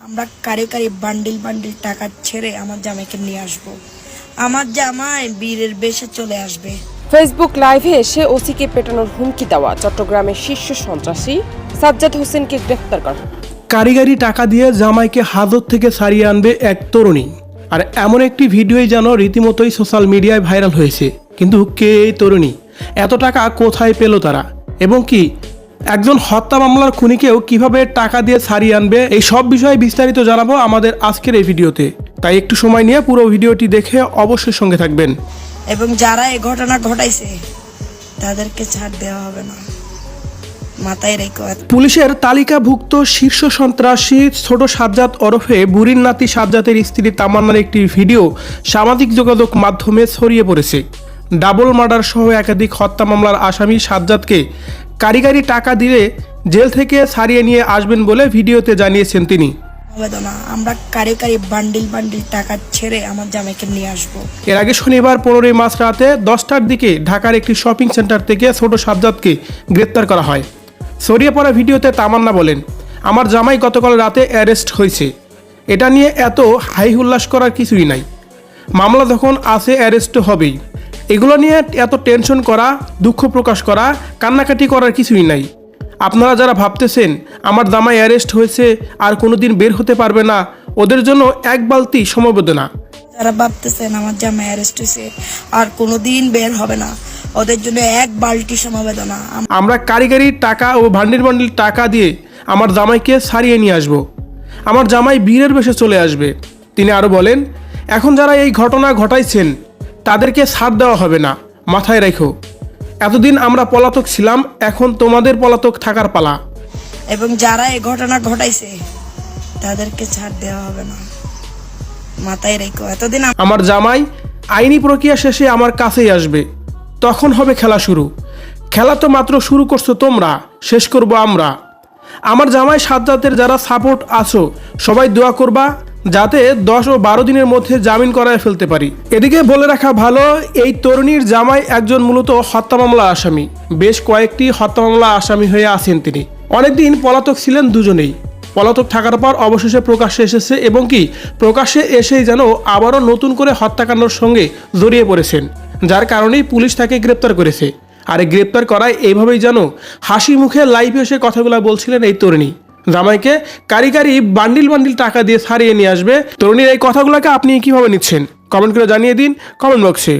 আমরা কারি কারি bundle bundle টাকা ছেড়ে আমার জামাইকে নিয়ে আসব। আমার জামাই বীরের বেশে চলে আসবে। ফেসবুক লাইভে এসে ওসিকে পেটানোর হুমকি দেওয়া চট্টগ্রামের শীর্ষ সন্ত্রাসী সাজ্জাদ হোসেনকে গ্রেফতার করা। কারিগরি টাকা দিয়ে জামাইকে হাজত থেকে ছাড়িয়ে আনবে এক তরুণী। আর এমন একটি ভিডিওই যেন রীতিমতোই সোশ্যাল মিডিয়ায় ভাইরাল হয়েছে। কিন্তু কে এই তরুণী, এত টাকা কোথায় পেল তারা, এবং কি একজন হত্যা মামলার খুনিকেও কিভাবে টাকা দিয়ে ছাড়িয়ে আনবে, এই সব বিষয়ে বিস্তারিত জানাবো আমাদের আজকের এই ভিডিওতে। তাই একটু সময় নিয়ে পুরো ভিডিওটি দেখে অবশ্যই সঙ্গে থাকবেন। এবং যারা এই ঘটনা ঘটাইছে তাদেরকে ছাড় দেওয়া হবে না, মাথায় রেখো। পুলিশের তালিকাভুক্ত শীর্ষ সন্ত্রাসী ছোট সাজ্জাদ ওরফে বুড়ির নাতি সাজ্জাদের স্ত্রী তামান্নার একটি ভিডিও সামাজিক যোগাযোগ মাধ্যমে ছড়িয়ে পড়েছে। ডাবল মার্ডার সহ একাধিক হত্যা মামলার আসামি সাজ্জাদকে কারিগরি টাকা দিলে জেল থেকে ছাড়িয়ে নিয়ে আসবেন বলে ভিডিওতে জানিয়েছেন তিনি। আমরা কারি কারি বান্ডিল বান্ডিল টাকা ছেড়ে আমার জামাইকে নিয়ে আসব। এর আগে শনিবার 15 মার্চ রাতে 10টার দিকে ঢাকার একটি শপিং সেন্টার থেকে ছোট সাজ্জাদকে গ্রেপ্তার করা হয়। ছড়িয়ে পড়া ভিডিওতে তামান্না বলেন, আমার জামাই গতকাল রাতে অ্যারেস্ট হয়েছে। এটা নিয়ে এত হাই হুল্লাস করার কিছুই নাই, মামলা যখন আছে অ্যারেস্ট হবেই। এগুলো নিয়ে এত টেনশন করা, দুঃখ প্রকাশ করা, কান্নাকাটি করার কিছুই নাই। আপনারা যারা ভাবতেছেন আমার জামাই অ্যারেস্ট হয়েছে আর কোনোদিন বের হতে পারবে না, ওদের জন্য এক বালতি সমবেদনা। যারা ভাবতেছেন আমার জামাই অ্যারেস্ট হয়েছে আর কোনোদিন বের হবে না, ওদের জন্য এক বালতি সমবেদনা। আমরা কারিগরি টাকা ও বান্ডিল বান্ডিল টাকা দিয়ে আমার জামাইকে ছাড়িয়ে নিয়ে আসব। আমার জামাই বীরের বেশে চলে আসবে। তিনি আরও বলেন, এখন যারা এই ঘটনা ঘটাইছেন তাদেরকে ছাড় দেওয়া হবে না, মাথায় রেখো। এতদিন আমরা পলাতক ছিলাম, এখন তোমাদের পলাতক থাকার পালা। এবং যারা এই ঘটনা ঘটাইছে তাদেরকে ছাড় দেওয়া হবে না, মাথায় রেখো। এতদিন আমার জামাই আইনি প্রক্রিয়া শেষে আমার কাছেই আসবে, তখন হবে খেলা শুরু। খেলা তো মাত্র শুরু করছো তোমরা, শেষ করব আমরা। আমার জামাই সাজ্জাদের যারা সাপোর্ট আছো সবাই দোয়া করবা যাতে 10 ও 12 দিনের মধ্যে জামিন করায় ফেলতে পারি। এদিকে বলে রাখা ভালো, এই তরুণীর জামাই একজন মূলত হত্যা মামলা আসামি। বেশ কয়েকটি হত্যা মামলা আসামি হয়ে আছেন তিনি। অনেকদিন পলাতক ছিলেন দুজনেই। পলাতক থাকার পর অবশেষে প্রকাশ্যে এসেছে, এবং কি প্রকাশ্যে এসেই যেন আবারও নতুন করে হত্যাকাণ্ডের সঙ্গে জড়িয়ে পড়েছেন, যার কারণেই পুলিশ তাকে গ্রেপ্তার করেছে। আর এই গ্রেপ্তার করায় এইভাবেই যেন হাসি মুখে লাইভে এসে কথাগুলো বলছিলেন এই তরুণী। জামাইকে কারিগরি বান্ডিল বান্ডিল টাকা দিয়ে ছাড়িয়ে নিয়ে আসবে। তরুণীর এই কথাগুলোকে আপনি কিভাবে নিচ্ছেন কমেন্ট করে জানিয়ে দিন কমেন্ট বক্সে।